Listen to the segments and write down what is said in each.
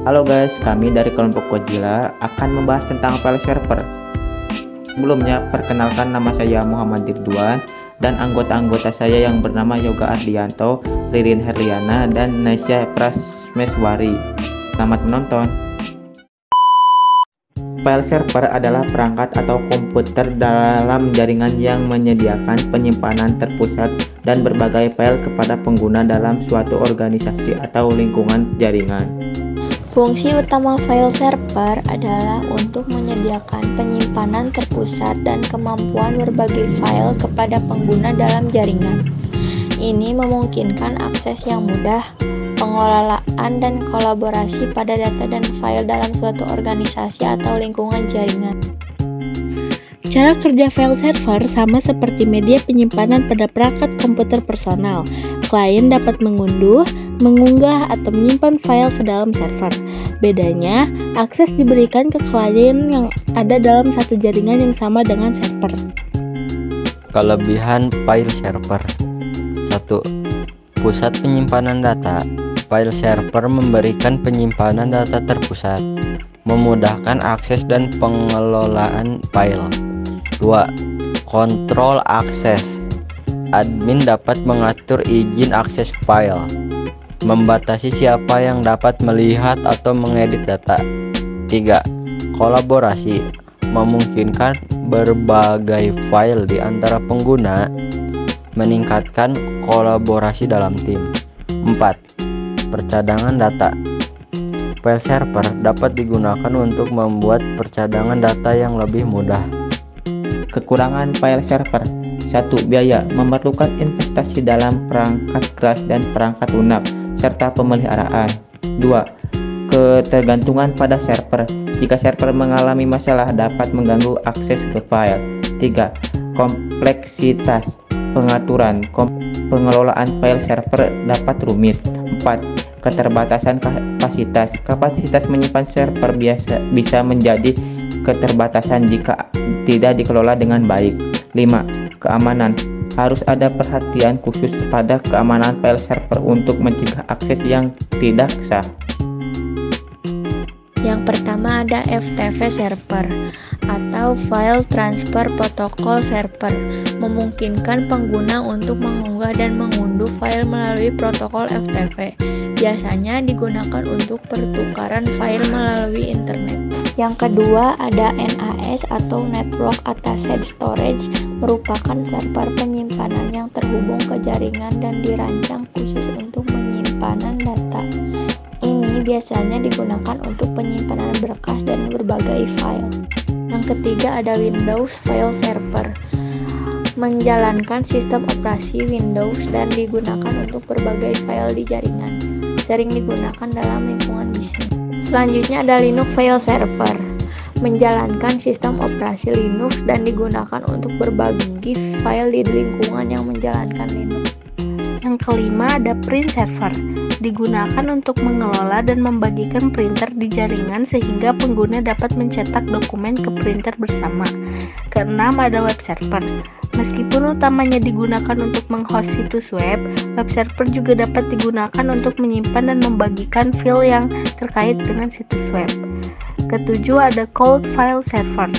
Halo guys, kami dari kelompok Godzilla akan membahas tentang file server. Sebelumnya, perkenalkan nama saya Muhammad Ridwan dan anggota-anggota saya yang bernama Yoga Ardianto, Ririn Herliana, dan Naisya Prasmeswari. Selamat menonton. File server adalah perangkat atau komputer dalam jaringan yang menyediakan penyimpanan terpusat dan berbagai file kepada pengguna dalam suatu organisasi atau lingkungan jaringan. Fungsi utama file server adalah untuk menyediakan penyimpanan terpusat dan kemampuan berbagai file kepada pengguna dalam jaringan. Ini memungkinkan akses yang mudah, pengelolaan dan kolaborasi pada data dan file dalam suatu organisasi atau lingkungan jaringan. Cara kerja file server sama seperti media penyimpanan pada perangkat komputer personal. Klien dapat mengunduh, mengunggah, atau menyimpan file ke dalam server. Bedanya, akses diberikan ke klien yang ada dalam satu jaringan yang sama dengan server. Kelebihan file server. 1. Pusat penyimpanan data. File server memberikan penyimpanan data terpusat, memudahkan akses dan pengelolaan file. 2. Kontrol akses. Admin dapat mengatur izin akses file, membatasi siapa yang dapat melihat atau mengedit data. 3. Kolaborasi. Memungkinkan berbagai file di antara pengguna, meningkatkan kolaborasi dalam tim. 4. Percadangan data. File server dapat digunakan untuk membuat percadangan data yang lebih mudah. Kekurangan file server. 1. Biaya. Memerlukan investasi dalam perangkat keras dan perangkat lunak serta pemeliharaan. 2. Ketergantungan pada server. Jika server mengalami masalah dapat mengganggu akses ke file. 3. Kompleksitas pengaturan. Pengelolaan file server dapat rumit. 4. Keterbatasan kapasitas. Kapasitas menyimpan server bisa menjadi keterbatasan jika tidak dikelola dengan baik. 5. Keamanan. Harus ada perhatian khusus pada keamanan file server untuk mencegah akses yang tidak sah. Yang pertama ada FTP server atau File Transfer Protocol Server, memungkinkan pengguna untuk mengunggah dan mengunduh file melalui protokol FTP. Biasanya digunakan untuk pertukaran file melalui internet. Yang kedua ada NAS atau Network Attached Storage, merupakan server penyimpanan yang terhubung ke jaringan dan dirancang khusus untuk penyimpanan data. Ini biasanya digunakan untuk penyimpanan berkas dan berbagai file. Yang ketiga ada Windows File Server, menjalankan sistem operasi Windows dan digunakan untuk berbagai file di jaringan. Sering digunakan dalam lingkungan bisnis. Selanjutnya ada Linux File Server, menjalankan sistem operasi Linux dan digunakan untuk berbagi file di lingkungan yang menjalankan Linux. Yang kelima ada print server, digunakan untuk mengelola dan membagikan printer di jaringan sehingga pengguna dapat mencetak dokumen ke printer bersama. Keenam ada web server. Meskipun utamanya digunakan untuk menghost situs web server juga dapat digunakan untuk menyimpan dan membagikan file yang terkait dengan situs web. Ketujuh ada cloud file server,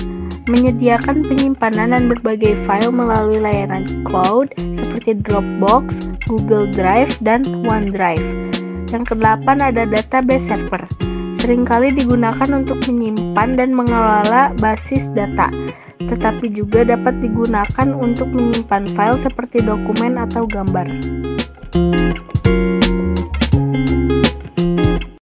menyediakan penyimpanan dan berbagai file melalui layanan cloud seperti Dropbox, Google Drive, dan OneDrive. Yang kedelapan ada database server, seringkali digunakan untuk menyimpan dan mengelola basis data, tetapi juga dapat digunakan untuk menyimpan file seperti dokumen atau gambar.